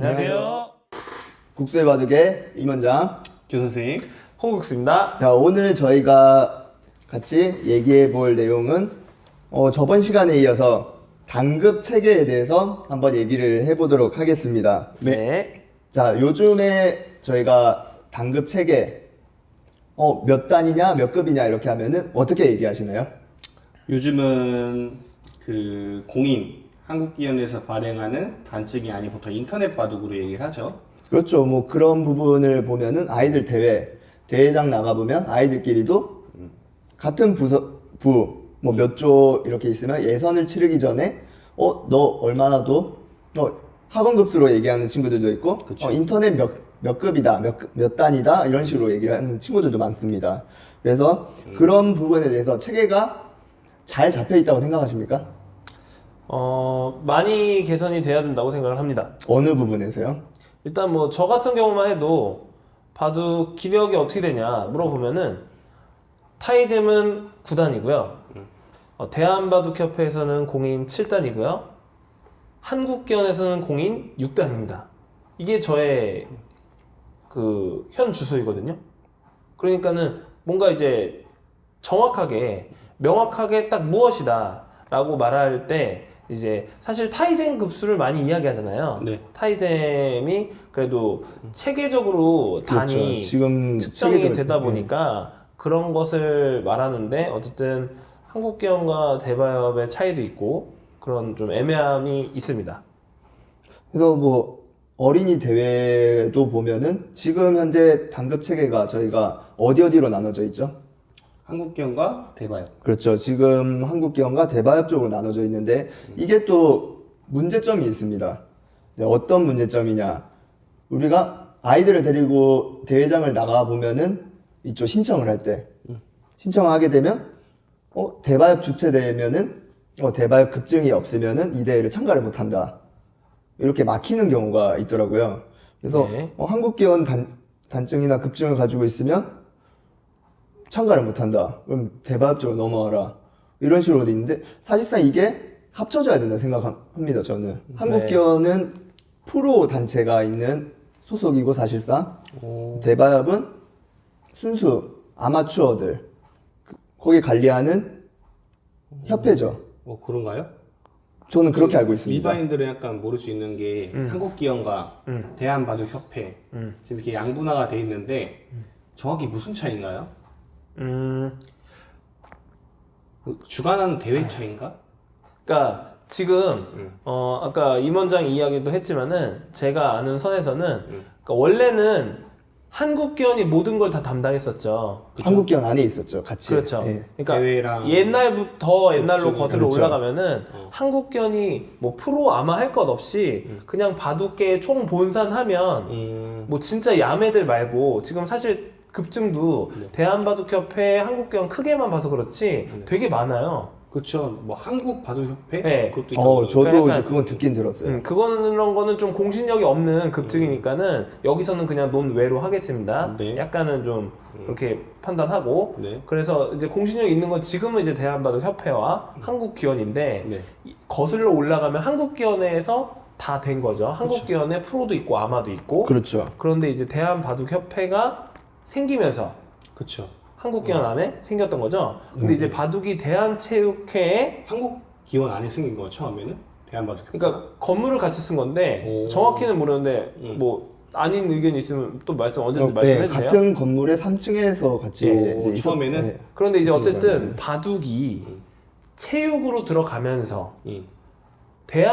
안녕하세요. 국수의 바둑의 임원장 교 선생님. 홍국수입니다. 자, 오늘 저희가 같이 얘기해 볼 내용은 저번 시간에 이어서 단급 체계에 대해서 한번 얘기를 해보도록 하겠습니다. 네. 자, 요즘에 저희가 단급 체계 몇 단이냐 몇 급이냐 이렇게 하면은 어떻게 얘기하시나요? 요즘은 그 공인 한국기원에서 발행하는 단책이 아닌 보통 인터넷 바둑으로 얘기를 하죠. 그렇죠. 뭐 그런 부분을 보면은 아이들 대회장 나가보면 아이들끼리도 같은 뭐 몇 조 이렇게 있으면 예선을 치르기 전에 너 얼마나 학원 급수로 얘기하는 친구들도 있고 인터넷 몇 급이다 몇 단이다 이런 식으로 얘기를 하는 친구들도 많습니다. 그래서 그런 부분에 대해서 체계가 잘 잡혀 있다고 생각하십니까? 많이 개선이 돼야 된다고 생각을 합니다. 어느 부분에서요? 일단 뭐 저 같은 경우만 해도 바둑 기력이 어떻게 되냐 물어보면은 타이잼은 9단이고요. 대한바둑협회에서는 공인 7단이고요. 한국기원에서는 공인 6단입니다. 이게 저의 그 현 주소이거든요. 그러니까는 뭔가 이제 정확하게 명확하게 딱 무엇이다 라고 말할 때 이제 사실 타이젠 급수를 많이 이야기하잖아요. 네. 타이젠이 그래도 체계적으로 단이 그렇죠. 지금 측정이 체계적으로- 되다 보니까 그런 것을 말하는데 어쨌든 한국기원과 대바협의 차이도 있고 그런 좀 애매함이 있습니다. 그래서 뭐 어린이 대회도 보면은 지금 현재 단급 체계가 저희가 어디로 나눠져 있죠? 한국기원과 대바협. 그렇죠. 지금 한국기원과 대바협 쪽으로 나눠져 있는데 이게 또 문제점이 있습니다. 이제 어떤 문제점이냐? 우리가 아이들을 데리고 대회장을 나가 보면은 이쪽 신청을 할 때 신청하게 되면 대바협 주최되면은 대바협 급증이 없으면은 이 대회를 참가를 못한다. 이렇게 막히는 경우가 있더라고요. 그래서 네. 한국기원 단증이나 급증을 가지고 있으면 참가를 못한다. 그럼 대바협 쪽으로 넘어와라. 이런 식으로 돼 있는데 사실상 이게 합쳐져야 된다 생각합니다. 저는 한국기원은 프로 단체가 있는 소속이고 사실상 대바협은 순수 아마추어들 거기 관리하는 협회죠. 그런가요? 저는 그렇게 알고 있습니다. 일반인들은 약간 모를 수 있는 게 한국기원과 대한바둑협회 지금 이렇게 양분화가 돼 있는데 정확히 무슨 차이인가요? 주관하는 대회 차이인가? 그러니까 지금 아까 임원장이 이야기도 했지만은 제가 아는 선에서는 그러니까 원래는 한국기원이 모든 걸 다 담당했었죠. 한국기원 안에 있었죠, 같이. 그렇죠. 예. 그러니까 대회랑 옛날부터 옛날로 그렇죠. 거슬러 그렇죠. 올라가면은 한국기원이 뭐 프로 아마 할 것 없이 그냥 바둑계 총 본산하면 뭐 진짜 야매들 말고 지금 사실 급증도 대한바둑협회 한국기원 크게만 봐서 그렇지 되게 많아요. 그렇죠. 뭐 한국바둑협회 네. 그것도 있고 저도 그러니까 이제 그건 듣긴 들었어요. 그런 거는 좀 공신력이 없는 급증이니까는 여기서는 그냥 논외로 하겠습니다. 네. 약간은 좀 그렇게 판단하고 네. 그래서 이제 공신력 있는 건 지금은 이제 대한바둑협회와 한국기원인데 네. 거슬러 올라가면 한국기원에서 다 된 거죠. 한국기원에 프로도 있고 아마도 있고 그렇죠. 그런데 이제 대한바둑협회가 생기면서 그렇죠. 한국기원 안에 생겼던 거죠. 근데 이제 바둑이 대한체육회에 한국기원 안에 생긴 거 처음에는 대한바둑협회. 그러니까 건물을 같이 쓴 건데 오. 정확히는 모르는데 뭐 아닌 의견이 있으면 또 언제든지 네, 말씀해 주세요. 같은 건물의 3층에서 같이 오, 이제 처음에는? 네. 그런데 이제 어쨌든 네. 바둑이 체육으로 들어가면서 음.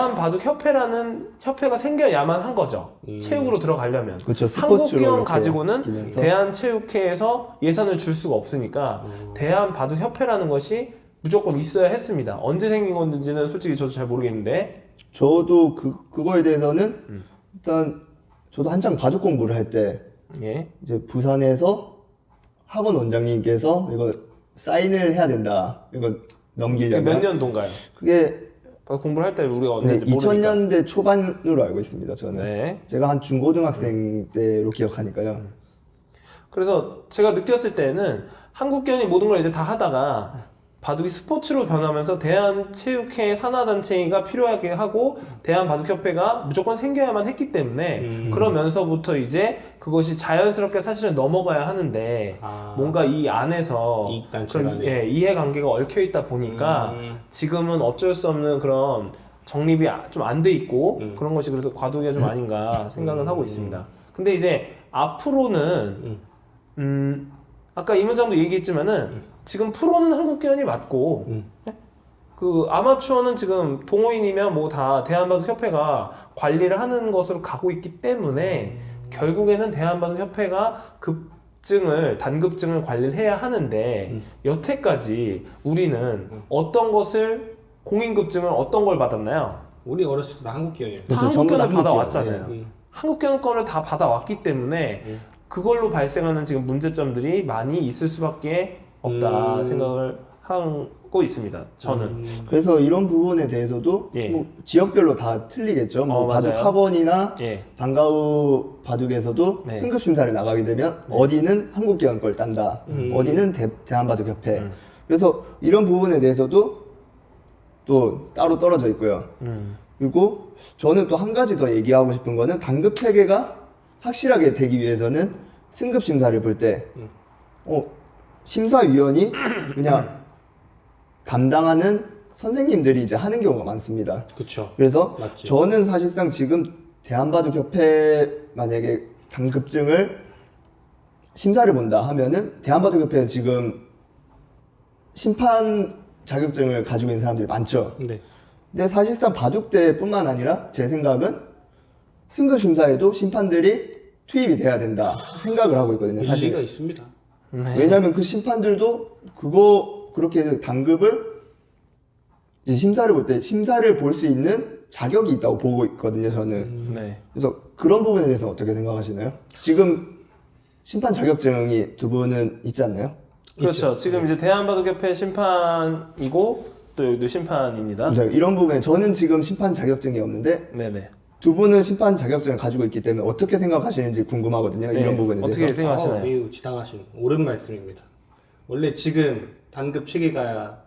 대한바둑협회라는 협회가 생겨야만 한 거죠. 체육으로 들어가려면. 그렇죠. 스포츠로 한국기원 이렇게 가지고는 바뀌면서. 대한체육회에서 예산을 줄 수가 없으니까 대한바둑협회라는 것이 무조건 있어야 했습니다. 언제 생긴 건지는 솔직히 저도 잘 모르겠는데 저도 그거에 대해서는 일단 저도 한창 바둑 공부를 할 때 예. 이제 부산에서 학원 원장님께서 이거 사인을 해야 된다. 이거 넘기려면 몇 년도인가요? 그게 공부를 할 때 우리가 언제인지 모르니까. 2000년대 초반으로 알고 있습니다. 저는 네. 제가 한 중고등학생 때로 기억하니까요. 그래서 제가 느꼈을 때는 한국기원이 모든 걸 이제 다 하다가 바둑이 스포츠로 변하면서 대한체육회 산하단체가 필요하게 하고 대한바둑협회가 무조건 생겨야만 했기 때문에 그러면서부터 이제 그것이 자연스럽게 사실은 넘어가야 하는데 뭔가 이 안에서 이익단체 그런 간에. 이해관계가 얽혀 있다 보니까 지금은 어쩔 수 없는 그런 정립이 좀 안 돼 있고 그런 것이 그래서 과도기가 좀 아닌가 생각은 하고 있습니다. 근데 이제 앞으로는 아까 이 문장도 얘기했지만은 지금 프로는 한국기원이 맞고 그 아마추어는 지금 동호인이면 뭐 다 대한바둑협회가 관리를 하는 것으로 가고 있기 때문에 결국에는 대한바둑협회가 단급증을 관리를 해야 하는데 여태까지 우리는 어떤 것을 공인급증을 어떤 걸 받았나요? 우리 어렸을 때 다 한국기원이에요. 다 그렇죠. 전부 다 한국견을 받아왔잖아요. 한국기원. 한국견권을 다 받아왔기 때문에 그걸로 발생하는 지금 문제점들이 많이 있을 수밖에 없다 생각을 하고 있습니다. 저는. 그래서 이런 부분에 대해서도 예. 뭐 지역별로 다 틀리겠죠. 뭐 바둑 맞아요. 학원이나 예. 방과후 바둑에서도 네. 승급 심사를 나가게 되면 어디는 한국기원 걸 딴다, 어디는 대한바둑협회. 그래서 이런 부분에 대해서도 또 따로 떨어져 있고요. 그리고 저는 또 한 가지 더 얘기하고 싶은 거는 단급 체계가 확실하게 되기 위해서는 승급 심사를 볼 때 심사위원이 그냥 담당하는 선생님들이 이제 하는 경우가 많습니다. 그쵸. 그래서 맞지. 저는 사실상 지금 대한바둑협회 만약에 단급증을 심사를 본다 하면은 대한바둑협회에 지금 심판 자격증을 가지고 있는 사람들이 많죠. 네. 근데 사실상 바둑대뿐만 아니라 제 생각은 승급 심사에도 심판들이 투입이 돼야 된다 생각을 하고 있거든요. 일리가 사실 있습니다. 왜냐하면 그 심판들도 그렇게 단급을 이제 심사를 볼 수 있는 자격이 있다고 보고 있거든요. 저는. 네. 그래서 그런 부분에 대해서 어떻게 생각하시나요? 지금 심판 자격증이 두 분은 있지 않나요? 그렇죠. 지금 이제 대한바둑협회 심판이고 또 여기도 심판입니다. 네, 이런 부분에 저는 지금 심판 자격증이 없는데 네네. 두 분은 심판 자격증을 가지고 있기 때문에 어떻게 생각하시는지 궁금하거든요. 네, 이런 부분에 어떻게 대해서. 생각하시나요? 매우 지당하신 옳은 말씀입니다. 원래 지금 단급 체계가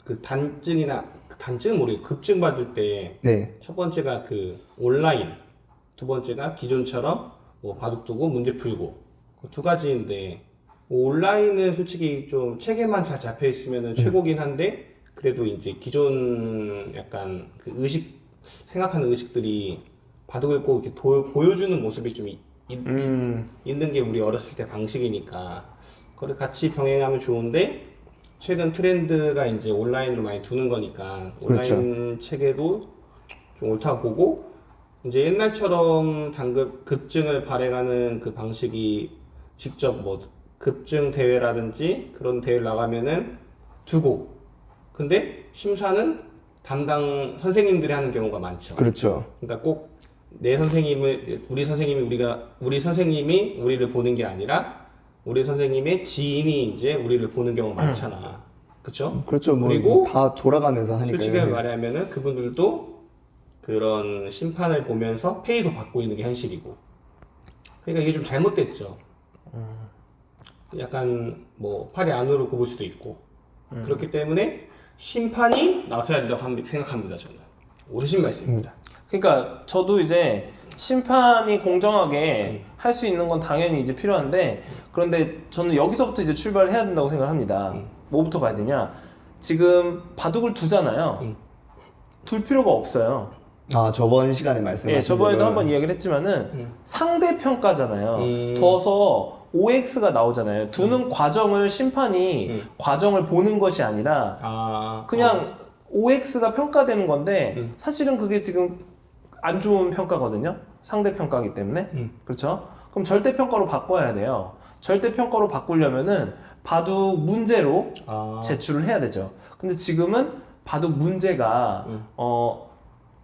그 단증은 모르겠고 급증 받을 때 네. 첫 번째가 그 온라인, 두 번째가 기존처럼 뭐 바둑 두고 문제 풀고 그 두 가지인데 뭐 온라인은 솔직히 좀 체계만 잘 잡혀 있으면 최고긴 한데 그래도 이제 기존 약간 그 생각하는 의식들이 바둑을 꼭 이렇게 보여주는 모습이 좀 있는 게 우리 어렸을 때 방식이니까 그걸 같이 병행하면 좋은데 최근 트렌드가 이제 온라인으로 많이 두는 거니까 온라인 그렇죠. 체계도 좀 옳다고 보고 이제 옛날처럼 급증을 발행하는 그 방식이 직접 뭐 급증 대회라든지 그런 대회를 나가면은 두고 근데 심사는 담당 선생님들이 하는 경우가 많죠. 그렇죠. 그러니까 꼭 우리 선생님이 우리를 보는 게 아니라 우리 선생님의 지인이 이제 우리를 보는 경우가 많잖아. 그렇죠? 그렇죠. 뭐 그리고 다 돌아가면서 하니까. 솔직히 말하면은 그분들도 그런 심판을 보면서 페이도 받고 있는 게 현실이고. 그러니까 이게 좀 잘못됐죠. 약간 뭐 팔이 안으로 굽을 수도 있고. 그렇기 때문에 심판이 나서야 된다고 생각합니다. 저는. 옳으신 말씀입니다. 그러니까 저도 이제 심판이 공정하게 할 수 있는 건 당연히 이제 필요한데 그런데 저는 여기서부터 이제 출발을 해야 된다고 생각합니다. 뭐부터 가야 되냐? 지금 바둑을 두잖아요. 둘 필요가 없어요. 아, 저번 시간에 말씀하신 예, 저번에도 대로. 한번 이야기를 했지만은 상대 평가잖아요. 둬서 OX가 나오잖아요. 두는 과정을 심판이 과정을 보는 것이 아니라 그냥 OX가 평가되는 건데 사실은 그게 지금 안 좋은 평가거든요. 상대 평가이기 때문에. 그렇죠? 그럼 절대 평가로 바꿔야 돼요. 절대 평가로 바꾸려면은 바둑 문제로 제출을 해야 되죠. 근데 지금은 바둑 문제가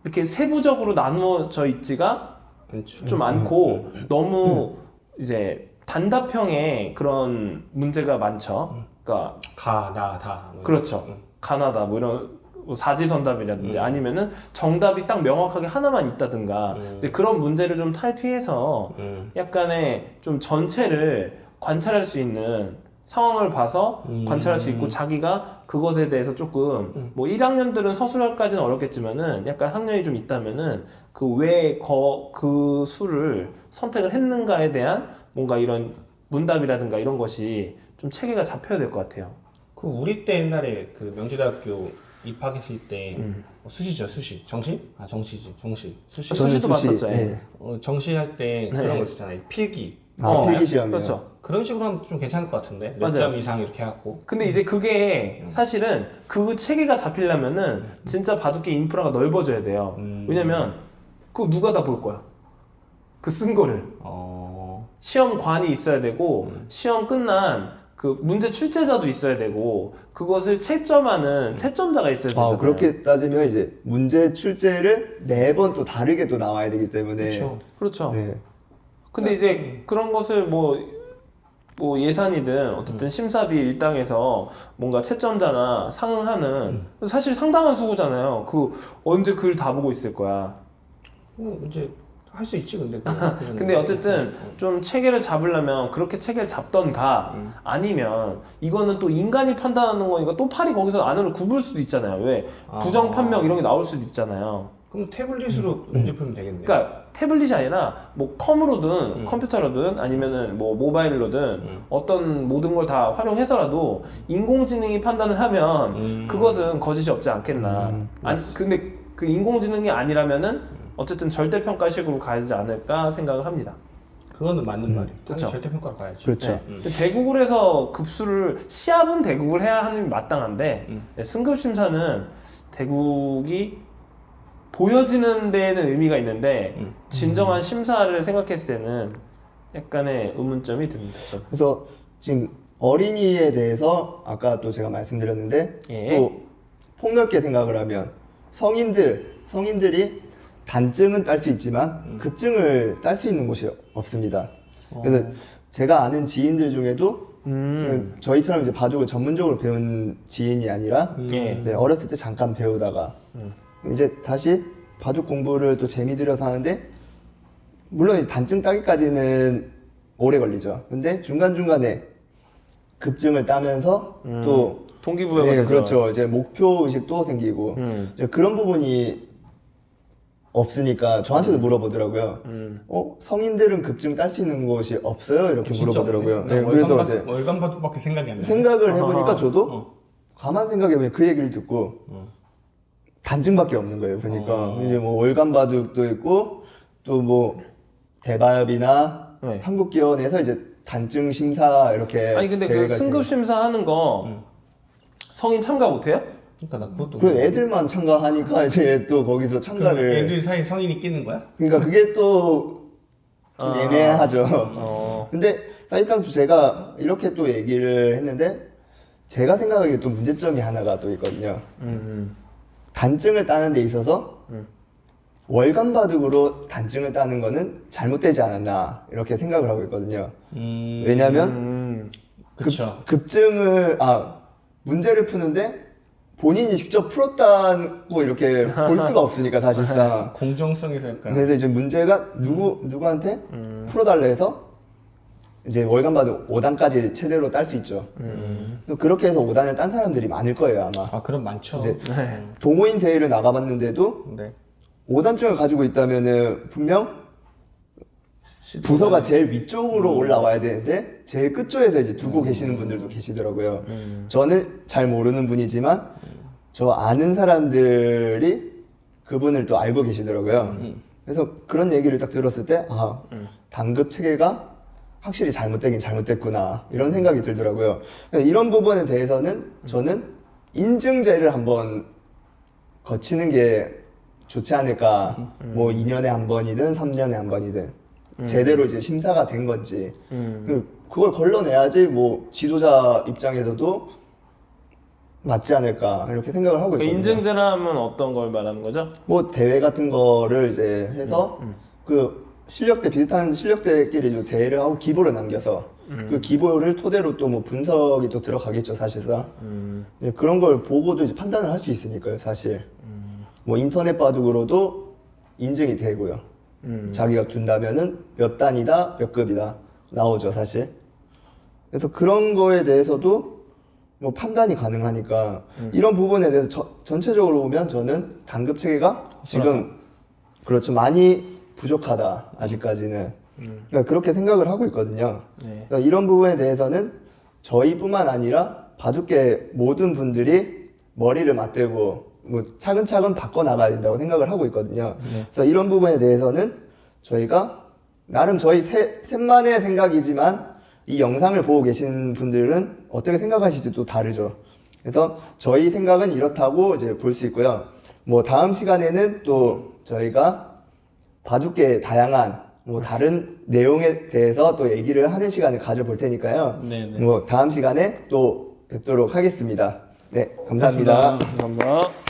이렇게 세부적으로 나누어져 있지가 좀 않고 너무 이제 단답형의 그런 문제가 많죠. 그러니까 다. 그렇죠. 가나다 뭐 이런 사지선답이라든지 아니면은 정답이 딱 명확하게 하나만 있다든가 이제 그런 문제를 좀 탈피해서 약간의 좀 전체를 관찰할 수 있는 상황을 봐서 관찰할 수 있고 자기가 그것에 대해서 조금 뭐 1학년들은 서술까지는 어렵겠지만은 약간 학년이 좀 있다면은 그 왜 그 수를 선택을 했는가에 대한 뭔가 이런 문답이라든가 이런 것이 좀 체계가 잡혀야 될 것 같아요. 그 우리 때 옛날에 그 명지대학교 입학했을 때 수시죠, 수시. 정시? 아, 정시지. 정시. 수시. 수시도 저는 수시, 봤었죠. 예. 네. 정시할 때 그런 거 있었잖아요. 필기. 필기 시험이요. 그렇죠. 그런 식으로 하면 좀 괜찮을 것 같은데. 몇 맞아요. 점 이상 이렇게 해갖고. 근데 이제 그게 사실은 그 체계가 잡히려면은 진짜 바둑계 인프라가 넓어져야 돼요. 왜냐면 그거 누가 다 볼 거야. 그 쓴 거를. 시험관이 있어야 되고 시험 끝난 그 문제 출제자도 있어야 되고 그것을 채점하는 채점자가 있어야 되잖아요. 그렇게 따지면 이제 문제 출제를 매번 또 다르게 또 나와야 되기 때문에. 그렇죠. 네. 근데 이제 그런 것을 뭐 예산이든 어쨌든 심사비 일당에서 뭔가 채점자나 상응하는 사실 상당한 수고잖아요. 그 언제 글 다 보고 있을 거야. 이제 할 수 있지 근데. 근데 어쨌든 좀 체계를 잡으려면 그렇게 체계를 잡던가 아니면 이거는 또 인간이 판단하는 거니까 또 팔이 거기서 안으로 굽을 수도 있잖아요. 왜 부정 판명 이런 게 나올 수도 있잖아요. 그럼 태블릿으로 문제 풀면 되겠네. 그러니까 태블릿이 아니라 뭐 컴으로든 컴퓨터로든 아니면은 뭐 모바일로든 어떤 모든 걸 다 활용해서라도 인공지능이 판단을 하면 그것은 거짓이 없지 않겠나. 아니 근데 그 인공지능이 아니라면은 어쨌든 절대평가식으로 가야지 않을까 생각을 합니다. 그거는 맞는 말이에요. 그쵸. 절대평가로 가야지. 그렇죠. 근데 대국을해서 급수를 시합은 대국을 해야 하는 게 마땅한데 승급 심사는 대국이 보여지는 데에는 의미가 있는데 진정한 심사를 생각했을 때는 약간의 의문점이 듭니다. 저는. 그래서 지금 어린이에 대해서 아까 또 제가 말씀드렸는데 예. 또 폭넓게 생각을 하면 성인들이 단증은 딸 수 있지만 급증을 딸 수 있는 곳이 없습니다. 그래서 제가 아는 지인들 중에도 저희처럼 이제 바둑을 전문적으로 배운 지인이 아니라 예. 이제 어렸을 때 잠깐 배우다가 이제 다시 바둑 공부를 또 재미 들여서 하는데 물론 이제 단증 따기까지는 오래 걸리죠. 근데 중간중간에 급증을 따면서 또 동기부여가 네, 되죠. 그렇죠. 이제 목표 의식도 생기고 이제 그런 부분이 없으니까 저한테도 물어보더라고요. 성인들은 급증 딸 수 있는 곳이 없어요? 이렇게 물어보더라고요. 네, 그래서 이제 월간 바둑밖에 생각이 안 나. 생각을 해보니까 저도 가만 생각해보면 그 얘기를 듣고 단증밖에 없는 거예요. 그러니까 이제 뭐 월간 바둑도 있고 또 뭐 대바협이나 네. 한국기원에서 이제 단증 심사 이렇게 아니 근데 그 대회가 승급 심사하는 거 성인 참가 못해요? 그러니까 나 그것도. 그 애들만 참가하니까 이제 또 거기서 참가를 애들 사이 성인이 끼는 거야? 그러니까 그게 또 좀 애매하죠. 근데 사실상 제가 이렇게 또 얘기를 했는데 제가 생각하기에 또 문제점이 하나가 또 있거든요. 단증을 따는 데 있어서 월간 바둑으로 단증을 따는 거는 잘못되지 않았나 이렇게 생각을 하고 있거든요. 왜냐하면 그쵸. 급증을 문제를 푸는데 본인이 직접 풀었다고 이렇게 볼 수가 없으니까 사실상. 공정성에서 약간. 그래서 이제 문제가 누구한테 풀어달라 해서 이제 월간 바둑 5단까지 최대로 딸 수 있죠. 그렇게 해서 5단을 딴 사람들이 많을 거예요 아마. 아 그럼 많죠. 이제 동호인 대회를 나가봤는데도 네. 5단증을 가지고 있다면은 분명 부서가 제일 위쪽으로 올라와야 되는데 제일 끝쪽에서 이제 두고 계시는 분들도 계시더라고요. 저는 잘 모르는 분이지만 저 아는 사람들이 그분을 또 알고 계시더라고요. 그래서 그런 얘기를 딱 들었을 때 단급 체계가 확실히 잘못되긴 잘못됐구나 이런 생각이 들더라고요. 그래서 이런 부분에 대해서는 저는 인증제를 한번 거치는 게 좋지 않을까. 뭐 2년에 한 번이든 3년에 한 번이든 제대로 이제 심사가 된 건지 그걸 걸러내야지 뭐 지도자 입장에서도 맞지 않을까 이렇게 생각을 하고 있거든요. 인증제라면 어떤 걸 말하는 거죠? 뭐 대회 같은 거를 이제 해서 그 실력대 비슷한 실력대끼리 좀 대회를 하고 기보를 남겨서 그 기보를 토대로 또 뭐 분석이 또 들어가겠죠 사실상. 그런 걸 보고도 이제 판단을 할 수 있으니까요 사실. 뭐 인터넷 바둑으로도 인증이 되고요. 자기가 둔다면은 몇 단이다 몇 급이다 나오죠 사실. 그래서 그런 거에 대해서도 뭐 판단이 가능하니까 이런 부분에 대해서 전체적으로 보면 저는 단급 체계가 지금 그렇죠 많이 부족하다 아직까지는 그러니까 그렇게 생각을 하고 있거든요. 네. 그러니까 이런 부분에 대해서는 저희뿐만 아니라 바둑계 모든 분들이 머리를 맞대고 뭐 차근차근 바꿔 나가야 된다고 생각을 하고 있거든요. 그래서 이런 부분에 대해서는 저희가 나름 저희 셋만의 생각이지만 이 영상을 보고 계신 분들은 어떻게 생각하실지 또 다르죠. 그래서 저희 생각은 이렇다고 이제 볼 수 있고요. 뭐 다음 시간에는 또 저희가 바둑계 다양한 뭐 다른 내용에 대해서 또 얘기를 하는 시간을 가져볼 테니까요. 네네. 뭐 다음 시간에 또 뵙도록 하겠습니다. 네, 감사합니다. 감사합니다.